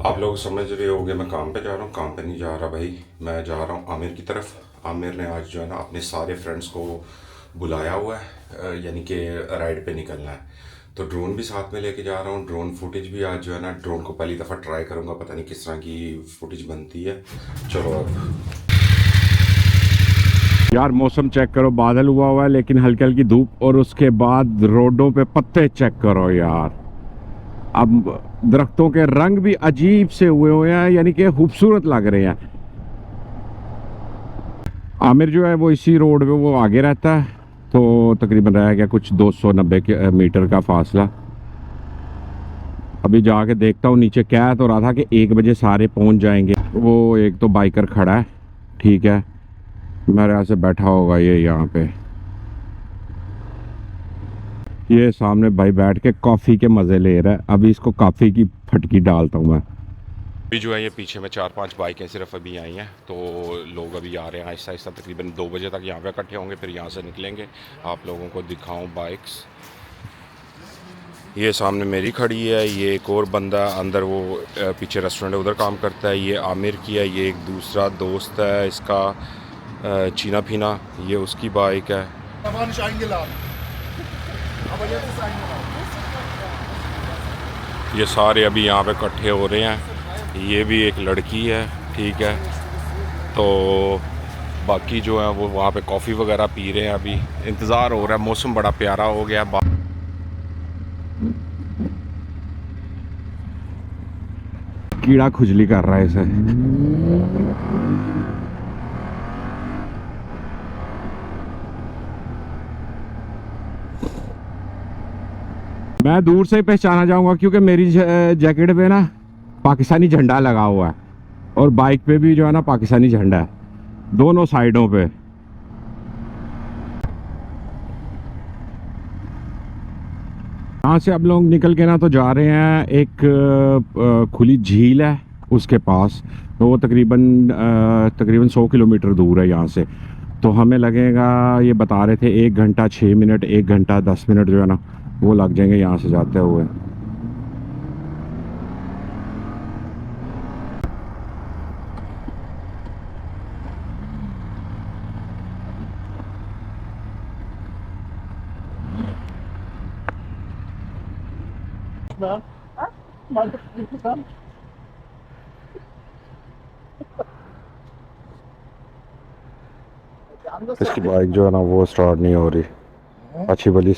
आप लोग समझ रहे होंगे मैं काम पे जा रहा हूँ। काम पे नहीं जा रहा भाई, मैं जा रहा हूँ आमिर की तरफ। आमिर ने आज जो है ना अपने सारे फ्रेंड्स को बुलाया हुआ है, यानी कि राइड पे निकलना है। तो ड्रोन भी साथ में लेके जा रहा हूँ। ड्रोन फुटेज भी आज जो है ना, ड्रोन को पहली दफ़ा ट्राई करूँगा, पता नहीं किस तरह की फुटेज बनती है। चलो अब यार मौसम चेक करो, बादल हुआ हुआ है लेकिन हल्की हल्की धूप, और उसके बाद रोडों पे पत्ते चेक करो यार। अब दरख्तों के रंग भी अजीब से हुए हैं, यानी कि खूबसूरत लग रहे हैं। आमिर जो है वो इसी रोड पे वो आगे रहता है, तो तकरीबन रह गया कुछ 290 मीटर का फासला। अभी जाके देखता हूँ नीचे। कह तो रहा था कि 1 बजे सारे पहुंच जाएंगे। वो एक तो बाइकर खड़ा है, ठीक है, मेरे यहाँ से बैठा होगा ये यहाँ पे। ये सामने भाई बैठ के कॉफ़ी के मज़े ले रहा है। अभी इसको कॉफ़ी की फटकी डालता हूँ मैं। अभी जो है ये पीछे में 4-5 बाइकें सिर्फ अभी आई हैं, तो लोग अभी आ रहे हैं आहिस्ता आहिस्ता। तकरीबन 2 बजे तक यहाँ पे इकट्ठे होंगे, फिर यहाँ से निकलेंगे। आप लोगों को दिखाऊं बाइक्स। ये सामने मेरी खड़ी है, ये एक और बंदा अंदर वो पीछे रेस्टोरेंट है उधर काम करता है। ये आमिर की है, ये एक दूसरा दोस्त है इसका, चीना फीना, ये उसकी बाइक है। ये सारे अभी यहाँ पे इकट्ठे हो रहे हैं। ये भी एक लड़की है, ठीक है। तो बाकी जो है वो वहाँ पे कॉफ़ी वगैरह पी रहे हैं। अभी इंतज़ार हो रहा है, मौसम बड़ा प्यारा हो गया। कीड़ा खुजली कर रहा है इसे। मैं दूर से ही पहचाना जाऊंगा क्योंकि मेरी जैकेट पे ना पाकिस्तानी झंडा लगा हुआ है, और बाइक पे भी जो है ना पाकिस्तानी झंडा है, दोनों साइडों पे। यहाँ से अब लोग निकल के ना तो जा रहे हैं एक खुली झील है उसके पास। तो वो तकरीबन 100 किलोमीटर दूर है यहाँ से। तो हमें लगेगा, ये बता रहे थे 1 घंटा 6 मिनट, 1 घंटा 10 मिनट जो है ना वो लग जाएंगे यहाँ से जाते हुए। इसकी बाइक जो है ना वो स्टार्ट नहीं हो रही, अच्छी भली।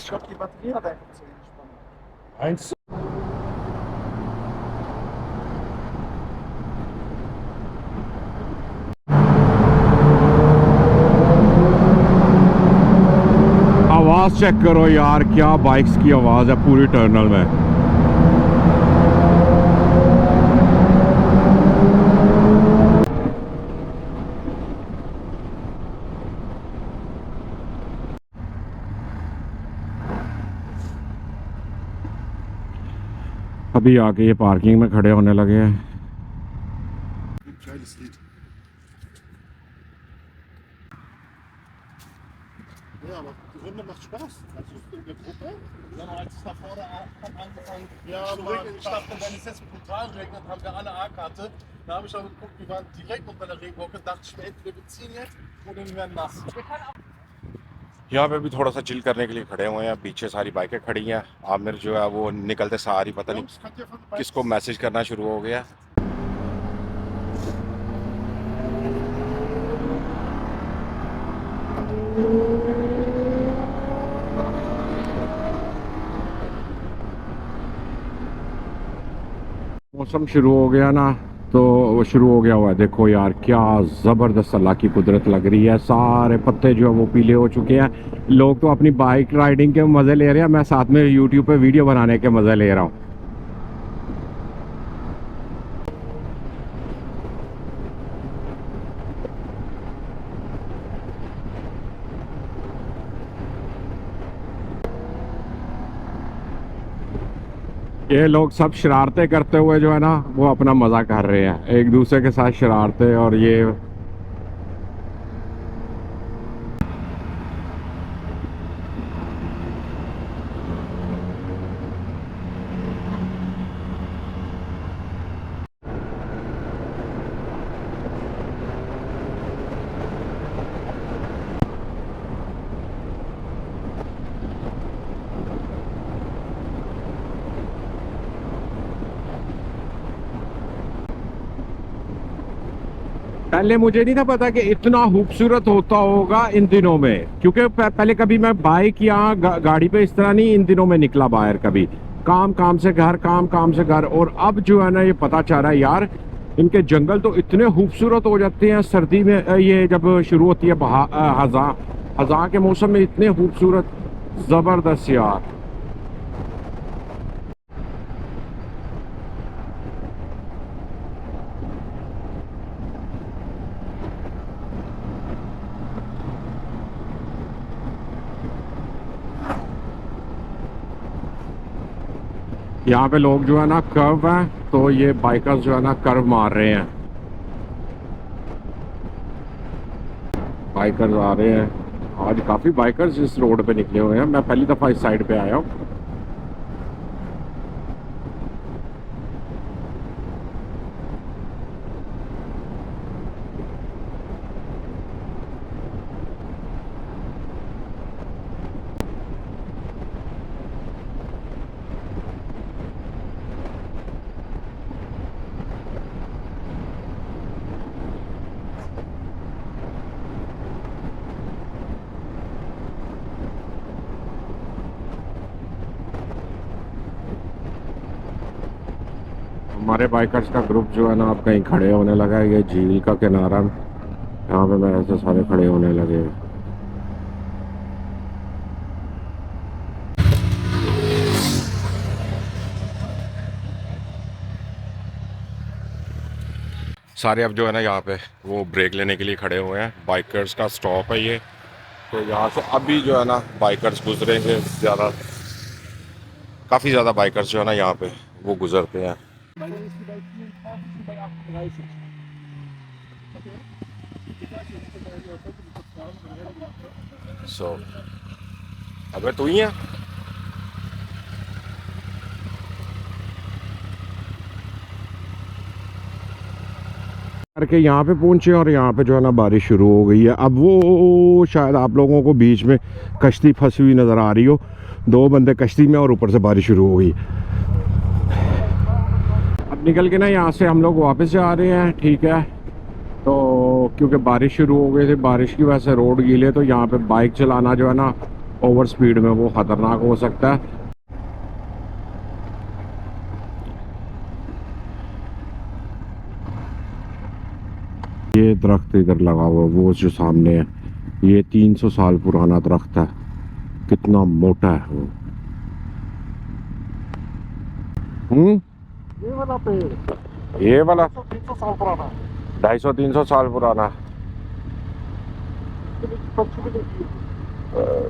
आवाज चेक करो यार, क्या बाइक्स की आवाज है पूरी टर्नल में। अभी आके ये पार्किंग में खड़े होने लगे हैं। Ja, aber die Runde macht Spaß. Also in der Gruppe. Ja, als es da vorne angefangen zu regnen, ich dachte, wenn es jetzt brutal regnet, haben wir alle A-Karte. Da habe ich aber geguckt, wir waren direkt unter der Regenwolke. Dachte ich mir, entweder wir ziehen jetzt oder wir werden nass. यहाँ पे भी थोड़ा सा chill करने के लिए खड़े हुए हैं। पीछे सारी बाइकें खड़ी हैं। आमिर जो है वो निकलते सारी पता नहीं किसको मैसेज करना शुरू हो गया। मौसम शुरू हो गया ना, तो वो शुरू हो गया हुआ है। देखो यार क्या ज़बरदस्त अल्लाह की कुदरत लग रही है। सारे पत्ते जो है वो पीले हो चुके हैं। लोग तो अपनी बाइक राइडिंग के मज़े ले रहे हैं, मैं साथ में यूट्यूब पे वीडियो बनाने के मज़े ले रहा हूँ। ये लोग सब शरारतें करते हुए जो है ना वो अपना मज़ा कर रहे हैं, एक दूसरे के साथ शरारतें। और ये पहले मुझे नहीं था पता कि इतना खूबसूरत होता होगा इन दिनों में, क्योंकि पहले कभी मैं बाइक या गाड़ी पे इस तरह नहीं इन दिनों में निकला बाहर कभी। काम काम से घर, काम काम से घर। और अब जो है ना ये पता चल रहा है यार, इनके जंगल तो इतने खूबसूरत हो जाते हैं सर्दी में, ये जब शुरू होती है हज़ां के मौसम में इतने खूबसूरत, ज़बरदस्त यार। यहाँ पे लोग जो है ना कर्व हैं, तो ये बाइकर्स जो है ना कर्व मार रहे हैं। बाइकर्स आ रहे हैं आज, काफ़ी बाइकर्स इस रोड पे निकले हुए हैं। मैं पहली दफ़ा इस साइड पे आया हूँ। हमारे बाइकर्स का ग्रुप जो है ना अब कहीं खड़े होने लगा है, ये झील का किनारा, यहाँ पे मैं ऐसे सारे खड़े होने लगे हैं। सारे अब जो है ना यहाँ पे वो ब्रेक लेने के लिए खड़े हुए हैं। बाइकर्स का स्टॉप है ये, तो यहाँ से अभी जो है ना बाइकर्स गुजरेंगे। काफ़ी ज़्यादा बाइकर्स जो है ना यहाँ पे वो गुजरते हैं। Meine ist die bei 24, die bei 38. Okay. Ich weiß nicht, ich bin bei der 5 kurz fragen. सो अबे तू ही है? करके यहाँ पे पहुंचे और यहाँ पे जो है ना बारिश शुरू हो गई है। अब वो शायद आप लोगों को बीच में कश्ती फंसी हुई नज़र आ रही हो, 2 बंदे कश्ती में और ऊपर से बारिश शुरू हो गई। अब निकल के ना यहाँ से हम लोग वापस जा रहे हैं, ठीक है। तो क्योंकि बारिश शुरू हो गई थी, बारिश की वजह से रोड गीले, तो यहाँ पे बाइक चलाना जो है ना ओवर स्पीड में वो ख़तरनाक हो सकता है। ये दरख्त इधर लगा हुआ, वो जो सामने है, ये 300 साल पुराना दरख्त है। कितना मोटा है वो। ये वाला पेड़, ये वाला 300 साल पुराना, 250-300 साल पुराना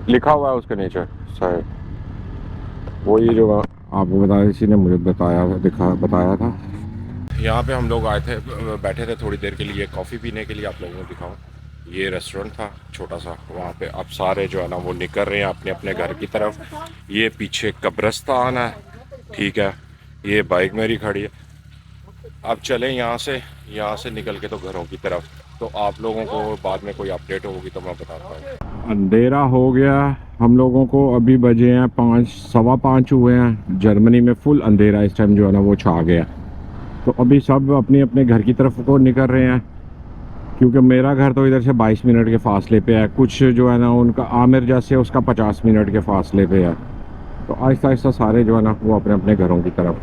लिखा हुआ है उसके नीचे शायद। वही जो आपको बताया, किसी ने मुझे बताया था। यहाँ पे हम लोग आए थे, बैठे थे थोड़ी देर के लिए कॉफ़ी पीने के लिए। आप लोगों को दिखाऊं, ये रेस्टोरेंट था छोटा सा, वहाँ पे अब सारे जो है ना वो निकल रहे हैं अपने अपने घर की तरफ। ये पीछे कब्रिस्तान है, ठीक है। ये बाइक मेरी खड़ी है। अब चलें यहाँ से निकल के तो घरों की तरफ। तो आप लोगों को बाद में कोई अपडेट होगी तो मैं बताता हूँ। अंधेरा हो गया हम लोगों को, अभी बजे हैं 5, 5:15 हुए हैं। जर्मनी में फुल अंधेरा इस टाइम जो है ना वो छा गया। तो अभी सब अपने अपने घर की तरफ को निकल रहे हैं, क्योंकि मेरा घर तो इधर से 22 मिनट के फासले पे है। कुछ जो है ना उनका आमिर जैसे उसका 50 मिनट के फासले पे है। तो आहिस्ता आहिस्ता सारे जो है ना वो अपने अपने घरों की तरफ